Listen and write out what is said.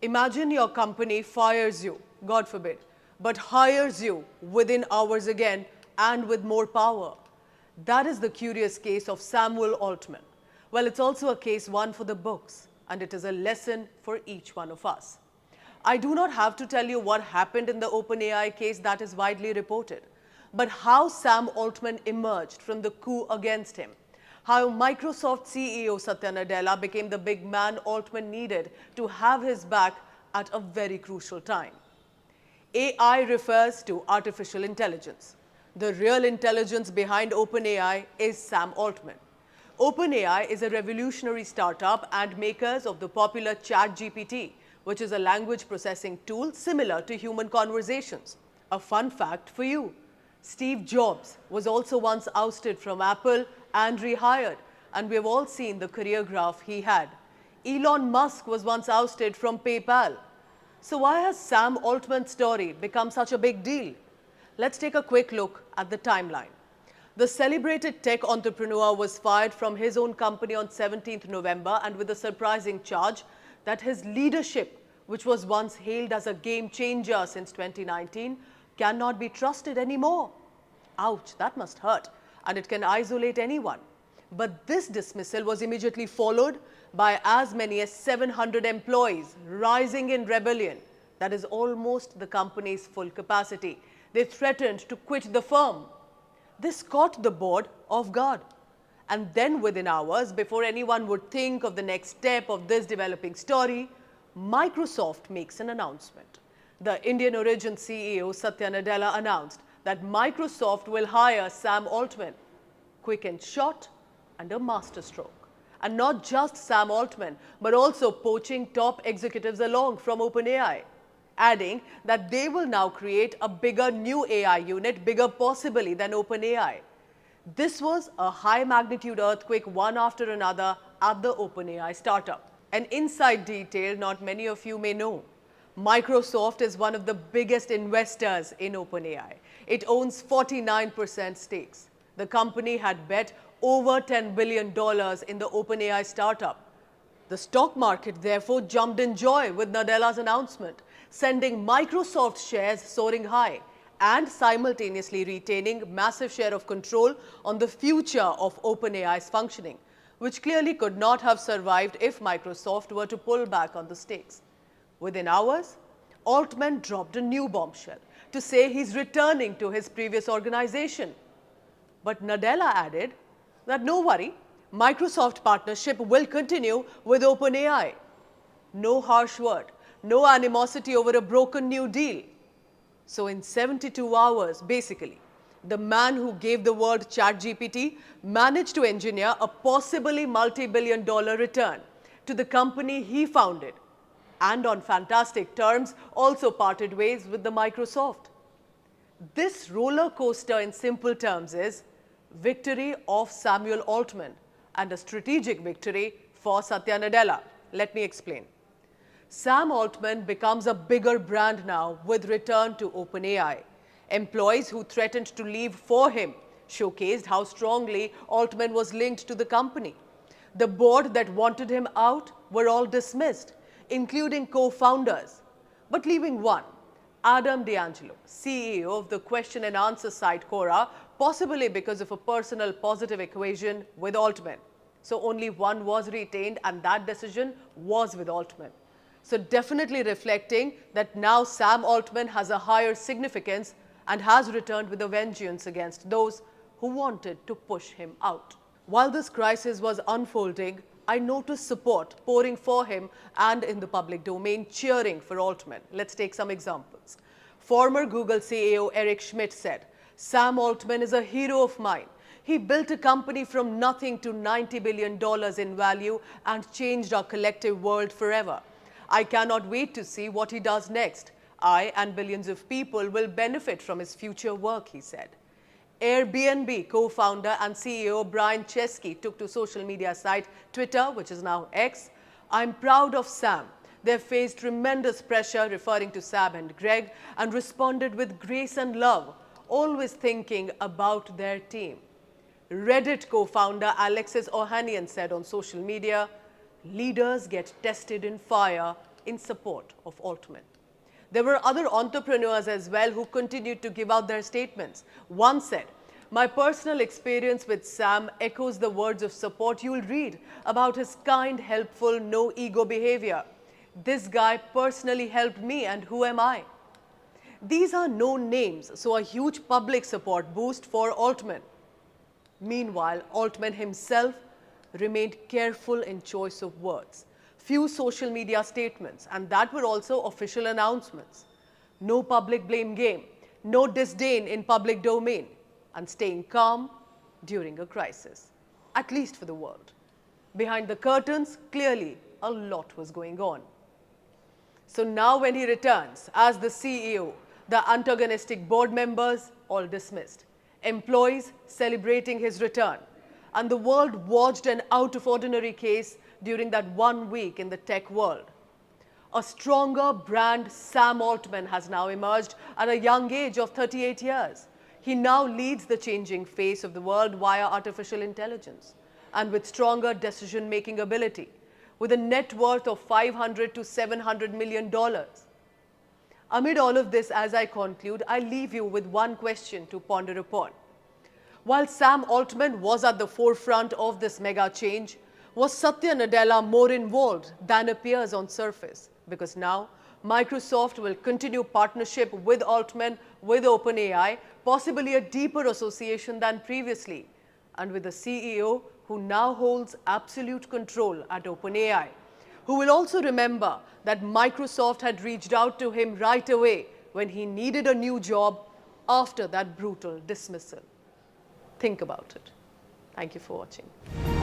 Imagine your company fires you, God forbid, but hires you within hours again and with more power. That is the curious case of Samuel Altman. Well, it's also a case one for the books, and it is a lesson for each one of us. I do not have to tell you what happened in the OpenAI case that is widely reported, but how Sam Altman emerged from the coup against him, how Microsoft CEO Satya Nadella became the big man Altman needed to have his back at a very crucial time. AI refers to artificial intelligence. The real intelligence behind OpenAI is Sam Altman. OpenAI is a revolutionary startup and makers of the popular ChatGPT, which is a language processing tool similar to human conversations. A fun fact for you: Steve Jobs was also once ousted from Apple and rehired, and we have all seen the career graph he had. Elon Musk was once ousted from PayPal. So why has Sam Altman's story become such a big deal? Let's take a quick look at the timeline. The celebrated tech entrepreneur was fired from his own company on 17th November and with a surprising charge that his leadership, which was once hailed as a game changer since 2019, cannot be trusted anymore. Ouch, that must hurt, and it can isolate anyone. But this dismissal was immediately followed by as many as 700 employees rising in rebellion. That is almost the company's full capacity. They threatened to quit the firm. This caught the board off guard. And then within hours, before anyone would think of the next step of this developing story, Microsoft makes an announcement. The Indian origin CEO Satya Nadella announced that Microsoft will hire Sam Altman. Quick and short and a masterstroke. And not just Sam Altman, but also poaching top executives along from OpenAI, adding that they will now create a bigger new AI unit, bigger possibly than OpenAI. This was a high-magnitude earthquake, one after another, at the OpenAI startup. An inside detail not many of you may know: Microsoft is one of the biggest investors in OpenAI. It owns 49% stakes. The company had bet over $10 billion in the OpenAI startup. The stock market therefore jumped in joy with Nadella's announcement, sending Microsoft shares soaring high and simultaneously retaining massive share of control on the future of OpenAI's functioning, which clearly could not have survived if Microsoft were to pull back on the stakes. Within hours, Altman dropped a new bombshell to say he's returning to his previous organization. But Nadella added that no worry, Microsoft partnership will continue with OpenAI. No harsh word, no animosity over a broken new deal. So in 72 hours, basically, the man who gave the word ChatGPT managed to engineer a possibly multi-billion-dollar return to the company he founded, and on fantastic terms also parted ways with the Microsoft. This roller coaster in simple terms is victory of Samuel Altman and a strategic victory for Satya Nadella. Let me explain. Sam Altman becomes a bigger brand now with return to OpenAI. Employees who threatened to leave for him showcased how strongly Altman was linked to the company. The board that wanted him out were all dismissed, including co-founders, but leaving one, Adam D'Angelo, CEO of the question and answer site Quora, possibly because of a personal positive equation with Altman. So only one was retained, and that decision was with Altman. So definitely reflecting that now Sam Altman has a higher significance and has returned with a vengeance against those who wanted to push him out. While this crisis was unfolding, I noticed support pouring for him and in the public domain cheering for Altman. Let's take some examples. Former Google CEO Eric Schmidt said, "Sam Altman is a hero of mine. He built a company from nothing to $90 billion in value and changed our collective world forever. I cannot wait to see what he does next. I and billions of people will benefit from his future work," he said. Airbnb co-founder and CEO Brian Chesky took to social media site Twitter, which is now X, "I'm proud of Sam. They faced tremendous pressure," referring to Sam and Greg, "and responded with grace and love, always thinking about their team." Reddit co-founder Alexis Ohanian said on social media, "Leaders get tested in fire, in support of Altman. There were other entrepreneurs as well who continued to give out their statements. One said, "My personal experience with Sam echoes the words of support you'll read about his kind, helpful, no ego behavior. This guy personally helped me, and who am I?" These are known names, so a huge public support boost for Altman. Meanwhile, Altman himself remained careful in choice of words. Few social media statements, and that were also official announcements. No public blame game, no disdain in public domain, and staying calm during a crisis, at least for the world. Behind the curtains, clearly, a lot was going on. So now when he returns as the CEO, the antagonistic board members all dismissed, employees celebrating his return, and the world watched an out-of-ordinary case during that 1 week in the tech world. A stronger brand Sam Altman has now emerged at a young age of 38 years. He now leads the changing face of the world via artificial intelligence and with stronger decision-making ability, with a net worth of $500 to $700 million. Amid all of this, as I conclude, I leave you with one question to ponder upon. While Sam Altman was at the forefront of this mega change, was Satya Nadella more involved than appears on surface? Because now, Microsoft will continue partnership with Altman, with OpenAI, possibly a deeper association than previously, and with a CEO who now holds absolute control at OpenAI, who will also remember that Microsoft had reached out to him right away when he needed a new job after that brutal dismissal. Think about it. Thank you for watching.